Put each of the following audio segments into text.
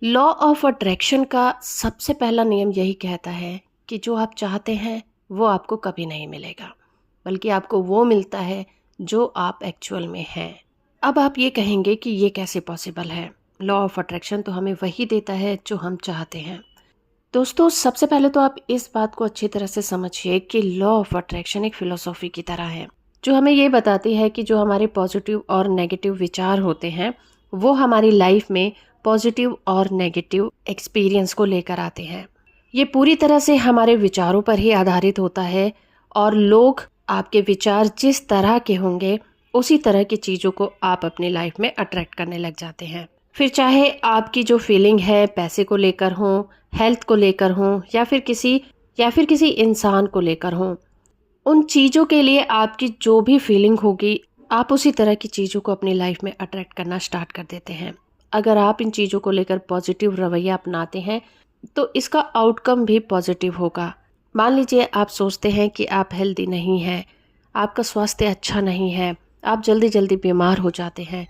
Law of attraction का सबसे पहला नियम यही कहता है कि जो आप चाहते हैं वो आपको कभी नहीं मिलेगा, बल्कि आपको वो मिलता है जो आप एक्चुअल में हैं। अब आप ये कहेंगे कि ये कैसे पॉसिबल है? लॉ ऑफ अट्रैक्शन तो हमें वही देता है जो हम चाहते हैं। दोस्तों, सबसे पहले तो आप इस बात को अच्छी तरह से समझिए कि लॉ ऑफ अट्रैक्शन एक फिलॉसफी की तरह है, जो हमें ये बताती है कि जो हमारे पॉजिटिव और नेगेटिव विचार होते हैं वो हमारी लाइफ में पॉजिटिव और नेगेटिव एक्सपीरियंस को लेकर आते हैं। ये पूरी तरह से हमारे विचारों पर ही आधारित होता है और लोग, आपके विचार जिस तरह के होंगे उसी तरह की चीज़ों को आप अपनी लाइफ में अट्रैक्ट करने लग जाते हैं। फिर चाहे आपकी जो फीलिंग है पैसे को लेकर हो, हेल्थ को लेकर हो, या फिर किसी इंसान को लेकर हो, उन चीज़ों के लिए आपकी जो भी फीलिंग होगी आप उसी तरह की चीज़ों को अपनी लाइफ में अट्रैक्ट करना स्टार्ट कर देते हैं। अगर आप इन चीज़ों को लेकर पॉजिटिव रवैया अपनाते हैं तो इसका आउटकम भी पॉजिटिव होगा। मान लीजिए आप सोचते हैं कि आप हेल्दी नहीं हैं, आपका स्वास्थ्य अच्छा नहीं है, आप जल्दी जल्दी बीमार हो जाते हैं,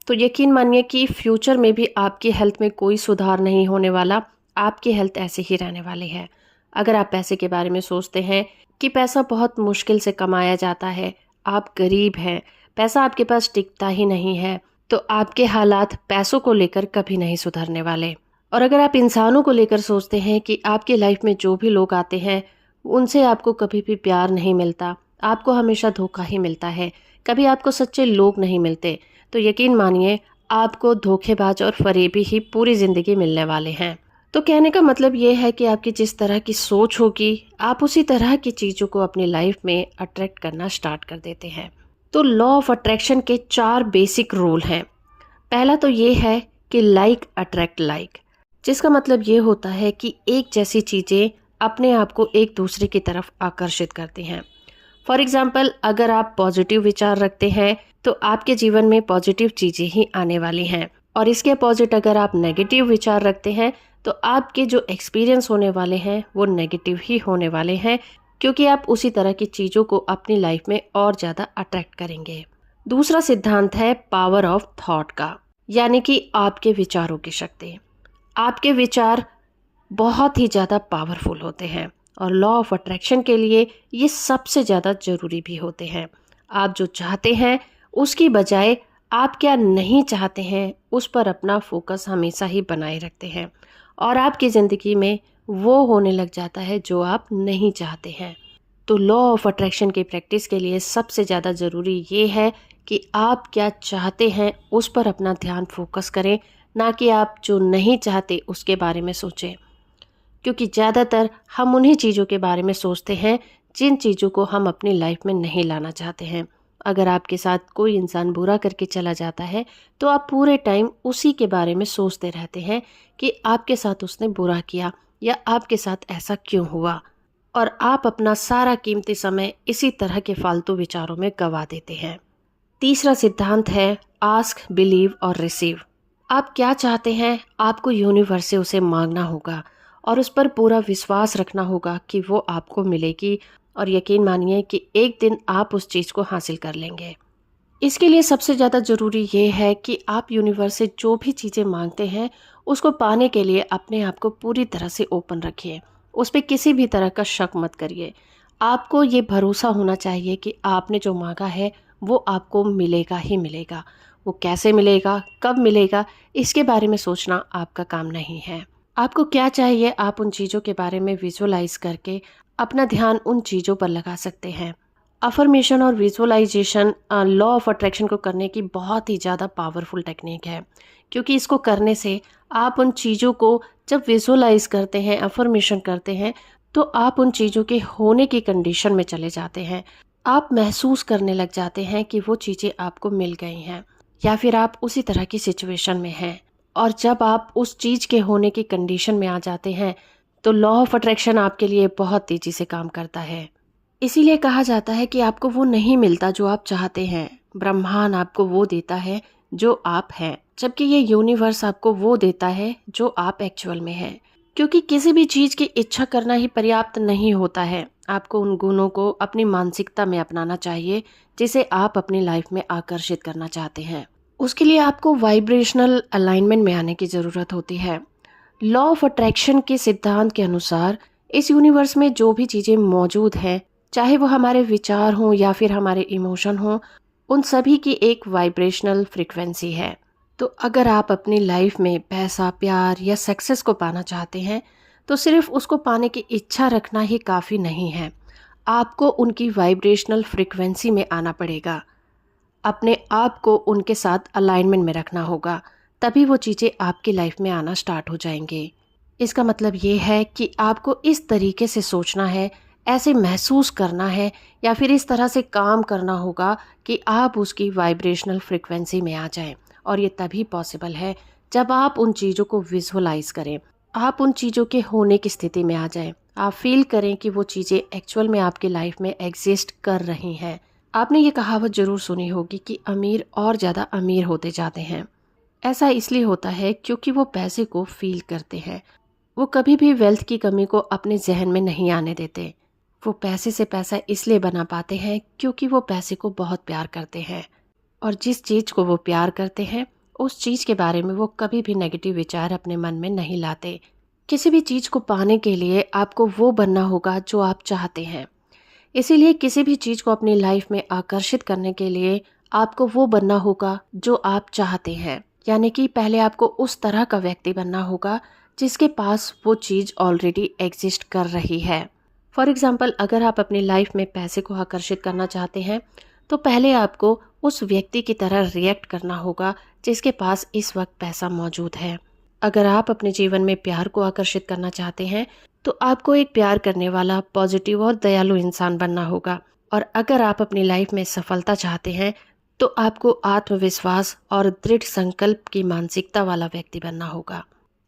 तो यकीन मानिए कि फ्यूचर में भी आपकी हेल्थ में कोई सुधार नहीं होने वाला, आपकी हेल्थ ऐसे ही रहने वाली है। अगर आप पैसे के बारे में सोचते हैं कि पैसा बहुत मुश्किल से कमाया जाता है, आप गरीब हैं, पैसा आपके पास टिकता ही नहीं है, तो आपके हालात पैसों को लेकर कभी नहीं सुधरने वाले। और अगर आप इंसानों को लेकर सोचते हैं कि आपकी लाइफ में जो भी लोग आते हैं उनसे आपको कभी भी प्यार नहीं मिलता, आपको हमेशा धोखा ही मिलता है, कभी आपको सच्चे लोग नहीं मिलते, तो यकीन मानिए आपको धोखेबाज और फरेबी ही पूरी ज़िंदगी मिलने वाले हैं। तो कहने का मतलब ये है कि आपकी जिस तरह की सोच होगी आप उसी तरह की चीज़ों को अपनी लाइफ में अट्रैक्ट करना स्टार्ट कर देते हैं। तो लॉ ऑफ अट्रैक्शन के 4 बेसिक रूल हैं। पहला तो ये है कि लाइक अट्रैक्ट लाइक, जिसका मतलब ये होता है कि एक जैसी चीज़ें अपने आप को एक दूसरे की तरफ आकर्षित करती हैं। फॉर एग्जाम्पल, अगर आप पॉजिटिव विचार रखते हैं तो आपके जीवन में पॉजिटिव चीज़ें ही आने वाली हैं, और इसके अपोजिट अगर आप नेगेटिव विचार रखते हैं तो आपके जो एक्सपीरियंस होने वाले हैं वो नेगेटिव ही होने वाले हैं, क्योंकि आप उसी तरह की चीज़ों को अपनी लाइफ में और ज़्यादा अट्रैक्ट करेंगे। दूसरा सिद्धांत है पावर ऑफ थॉट का, यानी कि आपके विचारों की शक्ति। आपके विचार बहुत ही ज़्यादा पावरफुल होते हैं और लॉ ऑफ अट्रैक्शन के लिए ये सबसे ज़्यादा ज़रूरी भी होते हैं। आप जो चाहते हैं उसकी बजाय आप क्या नहीं चाहते हैं उस पर अपना फोकस हमेशा ही बनाए रखते हैं, और आपकी ज़िंदगी में वो होने लग जाता है जो आप नहीं चाहते हैं। तो लॉ ऑफ अट्रैक्शन की प्रैक्टिस के लिए सबसे ज़्यादा ज़रूरी ये है कि आप क्या चाहते हैं उस पर अपना ध्यान फोकस करें, ना कि आप जो नहीं चाहते उसके बारे में सोचें। क्योंकि ज़्यादातर हम उन्हीं चीज़ों के बारे में सोचते हैं जिन चीज़ों को हम अपनी लाइफ में नहीं लाना चाहते हैं। अगर आपके साथ कोई इंसान बुरा करके चला जाता है तो आप पूरे टाइम उसी के बारे में सोचते रहते हैं कि आपके साथ उसने बुरा किया या आपके साथ ऐसा क्यों हुआ, और आप अपना सारा कीमती समय इसी तरह के फालतू विचारों में गंवा देते हैं। तीसरा सिद्धांत है आस्क, बिलीव और रिसीव। आप क्या चाहते हैं आपको यूनिवर्स से उसे मांगना होगा और उस पर पूरा विश्वास रखना होगा कि वो आपको मिलेगी, और यकीन मानिए कि एक दिन आप उस चीज़ को हासिल कर लेंगे। इसके लिए सबसे ज़्यादा ज़रूरी ये है कि आप यूनिवर्स से जो भी चीज़ें मांगते हैं उसको पाने के लिए अपने आप को पूरी तरह से ओपन रखिए, उस पर किसी भी तरह का शक मत करिए। आपको ये भरोसा होना चाहिए कि आपने जो मांगा है वो आपको मिलेगा ही मिलेगा। वो कैसे मिलेगा, कब मिलेगा, इसके बारे में सोचना आपका काम नहीं है। आपको क्या चाहिए आप उन चीज़ों के बारे में विजुअलाइज करके अपना ध्यान उन चीज़ों पर लगा सकते हैं। अफर्मेशन और विजुअलाइजेशन लॉ ऑफ अट्रैक्शन को करने की बहुत ही ज़्यादा पावरफुल टेक्निक है, क्योंकि इसको करने से आप उन चीज़ों को जब विजुअलाइज करते हैं, अफर्मेशन करते हैं, तो आप उन चीज़ों के होने की कंडीशन में चले जाते हैं। आप महसूस करने लग जाते हैं कि वो चीज़ें आपको मिल गई हैं, या फिर आप उसी तरह की सिचुएशन में हैं। और जब आप उस चीज़ के होने की कंडीशन में आ जाते हैं तो लॉ ऑफ अट्रैक्शन आपके लिए बहुत तेज़ी से काम करता है। इसीलिए कहा जाता है कि आपको वो नहीं मिलता जो आप चाहते हैं, ब्रह्मांड आपको वो देता है जो आप हैं, जबकि ये यूनिवर्स आपको वो देता है जो आप एक्चुअल में हैं। क्योंकि किसी भी चीज़ की इच्छा करना ही पर्याप्त नहीं होता है, आपको उन गुणों को अपनी मानसिकता में अपनाना चाहिए जिसे आप अपनी लाइफ में आकर्षित करना चाहते हैं। उसके लिए आपको वाइब्रेशनल अलाइनमेंट में आने की ज़रूरत होती है। लॉ ऑफ अट्रैक्शन के सिद्धांत के अनुसार इस यूनिवर्स में जो भी चीज़ें मौजूद हैं, चाहे वो हमारे विचार हों या फिर हमारे इमोशन हों, उन सभी की एक वाइब्रेशनल फ्रीक्वेंसी है। तो अगर आप अपनी लाइफ में पैसा, प्यार या सक्सेस को पाना चाहते हैं, तो सिर्फ उसको पाने की इच्छा रखना ही काफ़ी नहीं है। आपको उनकी वाइब्रेशनल फ्रीक्वेंसी में आना पड़ेगा। अपने आप को उनके साथ अलाइनमेंट में रखना होगा, तभी वो चीज़ें आपकी लाइफ में आना स्टार्ट हो जाएंगे। इसका मतलब ये है कि आपको इस तरीके से सोचना है, ऐसे महसूस करना है या फिर इस तरह से काम करना होगा कि आप उसकी वाइब्रेशनल फ्रिक्वेंसी में आ जाएं। और ये तभी पॉसिबल है जब आप उन चीज़ों को विजुअलाइज करें, आप उन चीज़ों के होने की स्थिति में आ जाएं, आप फील करें कि वो चीज़ें एक्चुअल में आपकी लाइफ में एग्जिस्ट कर रही हैं। आपने ये कहावत ज़रूर सुनी होगी कि अमीर और ज़्यादा अमीर होते जाते हैं। ऐसा इसलिए होता है क्योंकि वो पैसे को फील करते हैं। वो कभी भी वेल्थ की कमी को अपने जहन में नहीं आने देते। वो पैसे से पैसा इसलिए बना पाते हैं क्योंकि वो पैसे को बहुत प्यार करते हैं, और जिस चीज़ को वो प्यार करते हैं उस चीज़ के बारे में वो कभी भी नेगेटिव विचार अपने मन में नहीं लाते। किसी भी चीज़ को पाने के लिए आपको वो बनना होगा जो आप चाहते हैं। इसीलिए किसी भी चीज़ को अपनी लाइफ में आकर्षित करने के लिए आपको वो बनना होगा जो आप चाहते हैं। यानी कि पहले आपको उस तरह का व्यक्ति बनना होगा जिसके पास वो चीज़ ऑलरेडी एग्जिस्ट कर रही है। फॉर एग्जाम्पल, अगर आप अपनी लाइफ में पैसे को आकर्षित करना चाहते हैं, तो पहले आपको उस व्यक्ति की तरह रिएक्ट करना होगा जिसके पास इस वक्त पैसा मौजूद है। अगर आप अपने जीवन में प्यार को आकर्षित करना चाहते हैं, तो आपको एक प्यार करने वाला, पॉजिटिव और दयालु इंसान बनना होगा। और अगर आप अपनी लाइफ में सफलता चाहते हैं, तो आपको आत्मविश्वास और दृढ़ संकल्प की मानसिकता वाला व्यक्ति बनना होगा।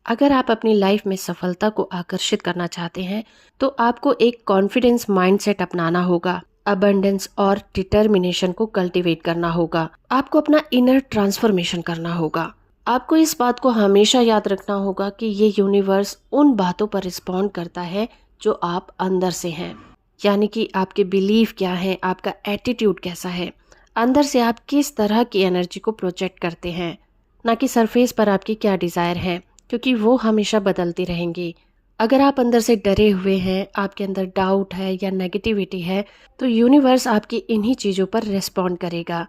अगर आप अपनी लाइफ में सफलता को आकर्षित करना चाहते हैं, तो आपको एक कॉन्फिडेंस माइंडसेट अपनाना होगा, अबंडेंस और डिटर्मिनेशन को कल्टीवेट करना होगा। आपको अपना इनर ट्रांसफॉर्मेशन करना होगा। आपको इस बात को हमेशा याद रखना होगा कि ये यूनिवर्स उन बातों पर रिस्पॉन्ड करता है जो आप अंदर से हैं। यानी कि आपके बिलीफ क्या हैं, आपका एटीट्यूड कैसा है, अंदर से आप किस तरह की एनर्जी को प्रोजेक्ट करते हैं, ना कि सरफेस पर आपकी क्या डिज़ायर है, क्योंकि वो हमेशा बदलती रहेंगी। अगर आप अंदर से डरे हुए हैं, आपके अंदर डाउट है या नेगेटिविटी है, तो यूनिवर्स आपकी इन्हीं चीज़ों पर रिस्पॉन्ड करेगा।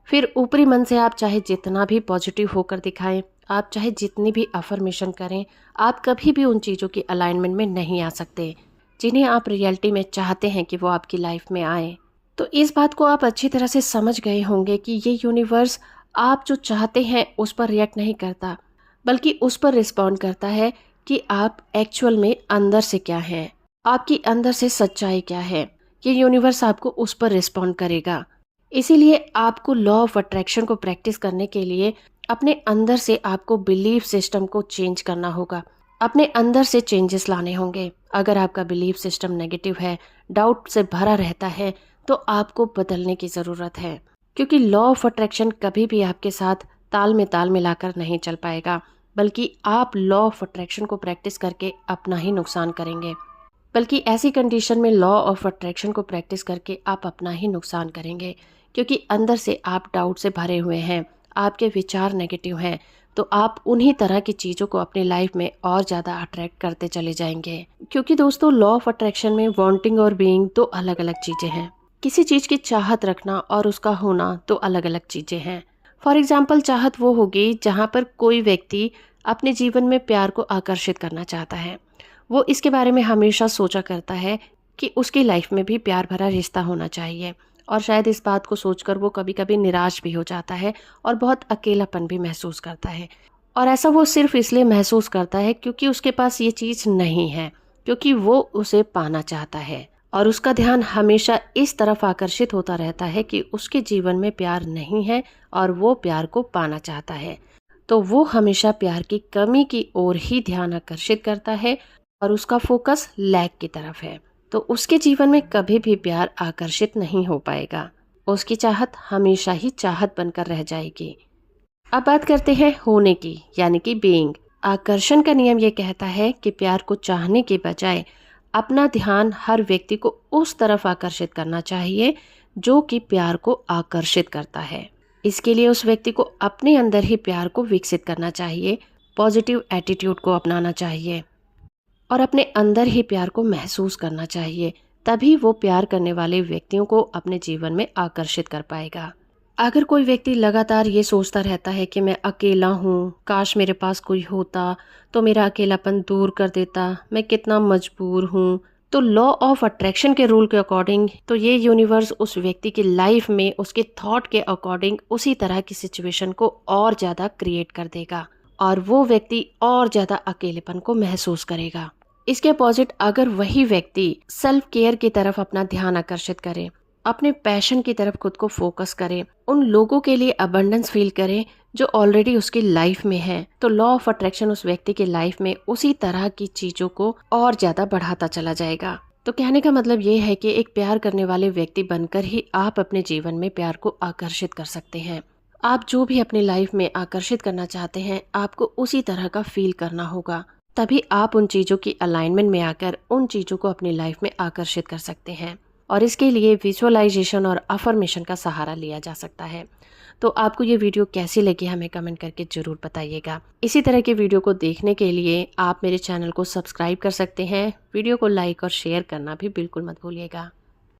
फिर ऊपरी मन से आप चाहे जितना भी पॉजिटिव होकर दिखाएं, आप चाहे जितनी भी अफर्मेशन करें, आप कभी भी उन चीज़ों की अलाइनमेंट में नहीं आ सकते जिन्हें आप रियलिटी में चाहते हैं कि वो आपकी लाइफ में आए। तो इस बात को आप अच्छी तरह से समझ गए होंगे कि ये यूनिवर्स आप जो चाहते हैं उस पर रिएक्ट नहीं करता, बल्कि उस पर रिस्पॉन्ड करता है कि आप एक्चुअल में अंदर से क्या हैं, आपकी अंदर से सच्चाई क्या है। ये यूनिवर्स आपको उस पर रिस्पॉन्ड करेगा। इसीलिए आपको लॉ ऑफ अट्रैक्शन को प्रैक्टिस करने के लिए अपने अंदर से आपको बिलीफ सिस्टम को चेंज करना होगा, अपने अंदर से चेंजेस लाने होंगे। अगर आपका बिलीफ सिस्टम नेगेटिव है, डाउट से भरा रहता है, तो आपको बदलने की ज़रूरत है, क्योंकि लॉ ऑफ अट्रैक्शन कभी भी आपके साथ ताल में ताल मिलाकर नहीं चल पाएगा, बल्कि आप लॉ ऑफ अट्रैक्शन को प्रैक्टिस करके अपना ही नुकसान करेंगे। बल्कि ऐसी कंडीशन में लॉ ऑफ अट्रैक्शन को प्रैक्टिस करके आप अपना ही नुकसान करेंगे, क्योंकि अंदर से आप डाउट से भरे हुए हैं, आपके विचार नेगेटिव हैं, तो आप उन्हीं तरह की चीज़ों को अपनी लाइफ में और ज़्यादा अट्रैक्ट करते चले जाएंगे। क्योंकि दोस्तों, लॉ ऑफ अट्रैक्शन में वांटिंग और बीइंग दो अलग अलग चीज़ें हैं। किसी चीज़ की चाहत रखना और उसका होना दो अलग अलग चीज़ें हैं। फॉर एग्जाम्पल, चाहत वो होगी जहाँ पर कोई व्यक्ति अपने जीवन में प्यार को आकर्षित करना चाहता है। वो इसके बारे में हमेशा सोचा करता है कि उसकी लाइफ में भी प्यार भरा रिश्ता होना चाहिए, और शायद इस बात को सोचकर वो कभी कभी निराश भी हो जाता है और बहुत अकेलापन भी महसूस करता है। और ऐसा वो सिर्फ इसलिए महसूस करता है क्योंकि उसके पास ये चीज़ नहीं है, क्योंकि वो उसे पाना चाहता है, और उसका ध्यान हमेशा इस तरफ आकर्षित होता रहता है कि उसके जीवन में प्यार नहीं है और वो प्यार को पाना चाहता है। तो वो हमेशा प्यार की कमी की ओर ही ध्यान आकर्षित करता है और उसका फोकस लैक की तरफ है। तो उसके जीवन में कभी भी प्यार आकर्षित नहीं हो पाएगा। उसकी चाहत हमेशा ही चाहत बनकर रह जाएगी। अब बात करते हैं होने की, यानी कि बीइंग। आकर्षण का नियम ये कहता है कि प्यार को चाहने के बजाय अपना ध्यान हर व्यक्ति को उस तरफ आकर्षित करना चाहिए जो कि प्यार को आकर्षित करता है। इसके लिए उस व्यक्ति को अपने अंदर ही प्यार को विकसित करना चाहिए पॉजिटिव एटीट्यूड को अपनाना चाहिए और अपने अंदर ही प्यार को महसूस करना चाहिए। तभी वो प्यार करने वाले व्यक्तियों को अपने जीवन में आकर्षित कर पाएगा। अगर कोई व्यक्ति लगातार ये सोचता रहता है कि मैं अकेला हूँ, काश मेरे पास कोई होता तो मेरा अकेलापन दूर कर देता, मैं कितना मजबूर हूँ, तो लॉ ऑफ अट्रैक्शन के रूल के अकॉर्डिंग तो ये यूनिवर्स उस व्यक्ति की लाइफ में उसके थॉट के अकॉर्डिंग उसी तरह की सिचुएशन को और ज़्यादा क्रिएट कर देगा और वो व्यक्ति और ज़्यादा अकेलेपन को महसूस करेगा। इसके अपोजिट अगर वही व्यक्ति सेल्फ केयर की तरफ अपना ध्यान आकर्षित करे, अपने पैशन की तरफ खुद को फोकस करे, उन लोगों के लिए अबंडेंस फील करे जो ऑलरेडी उसकी लाइफ में है, तो लॉ ऑफ अट्रैक्शन उस व्यक्ति की लाइफ में उसी तरह की चीजों को और ज्यादा बढ़ाता चला जाएगा। तो कहने का मतलब ये है कि एक प्यार करने वाले व्यक्ति बनकर ही आप अपने जीवन में प्यार को आकर्षित कर सकते हैं। आप जो भी अपनी लाइफ में आकर्षित करना चाहते हैं, आपको उसी तरह का फील करना होगा, तभी आप उन चीजों की अलाइनमेंट में आकर उन चीजों को अपनी लाइफ में आकर्षित कर सकते हैं। और इसके लिए विजुअलाइजेशन और अफर्मेशन का सहारा लिया जा सकता है। तो आपको ये वीडियो कैसी लगी हमें कमेंट करके ज़रूर बताइएगा। इसी तरह के वीडियो को देखने के लिए आप मेरे चैनल को सब्सक्राइब कर सकते हैं। वीडियो को लाइक और शेयर करना भी बिल्कुल मत भूलिएगा।